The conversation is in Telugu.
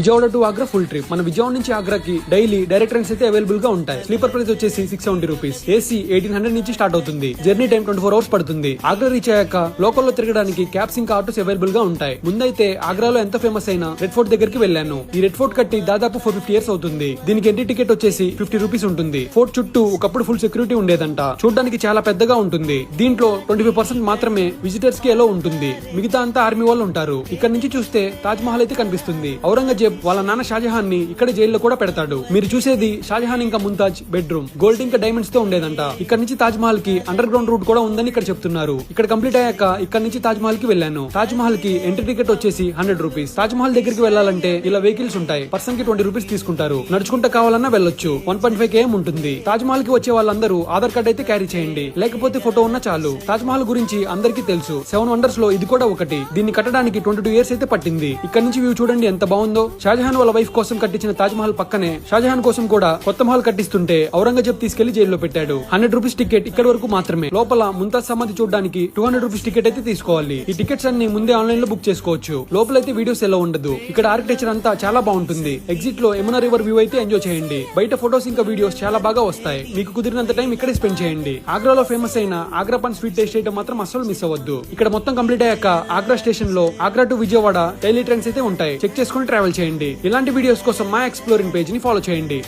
Vijayawada to Agra full trip. మన విజయవాడ నుంచి ఆగ్రాకి డైలీ డైరెక్ట్ ట్రైన్స్ అయితే అవైలబుల్ గా ఉంటాయి. స్లీపర్ ప్రైస్ వచ్చేసి 670 రూపీస్. ఏసీ 1800 నుంచి స్టార్ట్ అవుతుంది. జర్నీ టైం 24 అవర్స్ పడుతుంది. ఆగ్రా రీచ్ అయ్యాక లోకల్ లో తిరగడానికి క్యాబ్స్ ఇంకా ఆటోస్ అవైలబుల్ గా ఉంటాయి. ముందైతే ఆగ్రాలో ఎంత ఫేమస్ అయిన రెడ్ ఫోర్ట్ దగ్గరికి వెళ్ళాను. ఈ రెడ్ ఫోర్ట్ కట్టి దాదాపు 450 ఇయర్స్ అవుతుంది. దీనికి ఎంట్రీ టికెట్ వచ్చేసి 50 రూపీస్ ఉంటుంది. ఫోర్ట్ చుట్టూ ఒకప్పుడు ఫుల్ సెక్యూరిటీ ఉండేదంట. చూడడానికి చాలా పెద్దగా ఉంటుంది. దీంట్లో 25% మాత్రమే విజిటర్స్ కి ఎలో ఉంటుంది. మిగతా అంతా ఆర్మీ వాళ్ళు ఉంటారు. ఇక్కడ నుంచి చూస్తే తాజ్ మహల్ అయితే కనిపిస్తుంది. ఔరంగజేబ్ వాళ్ళ నాన్న షాజహాన్ ని ఇక్కడ జైల్లో కూడా పెడతాడు. మీరు చూసేది షాజహాన్ ఇంకా ముంతాజ్ బెడ్రూమ్. గోల్డ్ ఇంకా డైమండ్స్ తో ఉండేదంట. ఇక్కడ నుంచి తాజ్ మహల్ కి అండర్ గ్రౌండ్ రూట్ కూడా ఉందని ఇక్కడ చెప్తున్నారు. ఇక్కడ కంప్లీట్ అయ్యాక ఇక్కడ నుంచి తాజ్ మహల్ కి వెళ్ళాను. తాజ్ మహల్ కి ఎంట్రీ టికెట్ వచ్చేసి 100 రూపీస్. తాజ్ మహల్ దగ్గరికి వెళ్ళాలంటే ఇలా వెహికల్స్ ఉంటాయి. పర్సన్ కి 20 రూపీస్ తీసుకుంటారు. నడుచుకుంటా కావాలన్నా వెళ్ళొచ్చు. 1.5 km ఉంటుంది. తాజ్ మహల్ కి వచ్చే వాళ్ళందరూ ఆధార్ కార్డ్ అయితే క్యారీ చేయండి. లేకపోతే ఫోటో ఉన్నా చాలు. తాజ్ మహల్ గురించి అందరికీ తెలుసు. 7 వండర్స్ లో ఇది కూడా ఒకటి. దీన్ని కట్టడానికి 22 ఇయర్స్ అయితే పట్టింది. ఇక్కడ నుంచి వ్యూ చూడండి ఎంత బాగుందో. షాజహాన్ వాళ్ళ వైఫ్ కోసం కట్టించిన తాజ్ మహల్ పక్కనే షాజహాన్ కోసం కూడా కొత్త మహల్ కట్టిస్తుంటే ఔరంగజేబ్ తీసుకెళ్లి జైల్లో పెట్టాడు. 100 రూపీస్ టికెట్ ఇక్కడ వరకు మాత్రమే. లోపల ముంతాజ్ సమాధి చూడడానికి 200 రూపీస్ టికెట్ అయితే తీసుకోవాలి. ఈ టికెట్స్ అన్ని ముందే ఆన్లైన్ లో బుక్ చేసుకోవచ్చు. లోపలైతే వీడియోస్ ఎలా ఉండదు. ఇక్కడ ఆర్కిటెక్చర్ అంతా చాలా బాగుంటుంది. ఎగ్జిట్ లో యమునా రివర్ వ్యూ అయితే ఎంజాయ్ చేయండి. బయట ఫోటోస్ ఇంకా వీడియోస్ చాలా బాగా వస్తాయి. మీకు కుదిరినంత టైం ఇక్కడే స్పెండ్ చేయండి. ఆగ్రాలో ఫేమస్ అయిన ఆగ్రా పాన్ స్వీట్ టేస్ట్ చేయడం మాత్రం అస్సలు మిస్ అవ్వద్దు. ఇక్కడ మొత్తం కంప్లీట్ అయ్యాక ఆగ్రా స్టేషన్ లో Agra to Vijayawada daily trains అయితే ఉంటాయి. చెక్ చేసుకుని ట్రావెల్ చేయండి. ఇలాంటి వీడియోస్ కోసం మా ఎక్స్ప్లోరింగ్ పేజ్ ని ఫాలో చేయండి.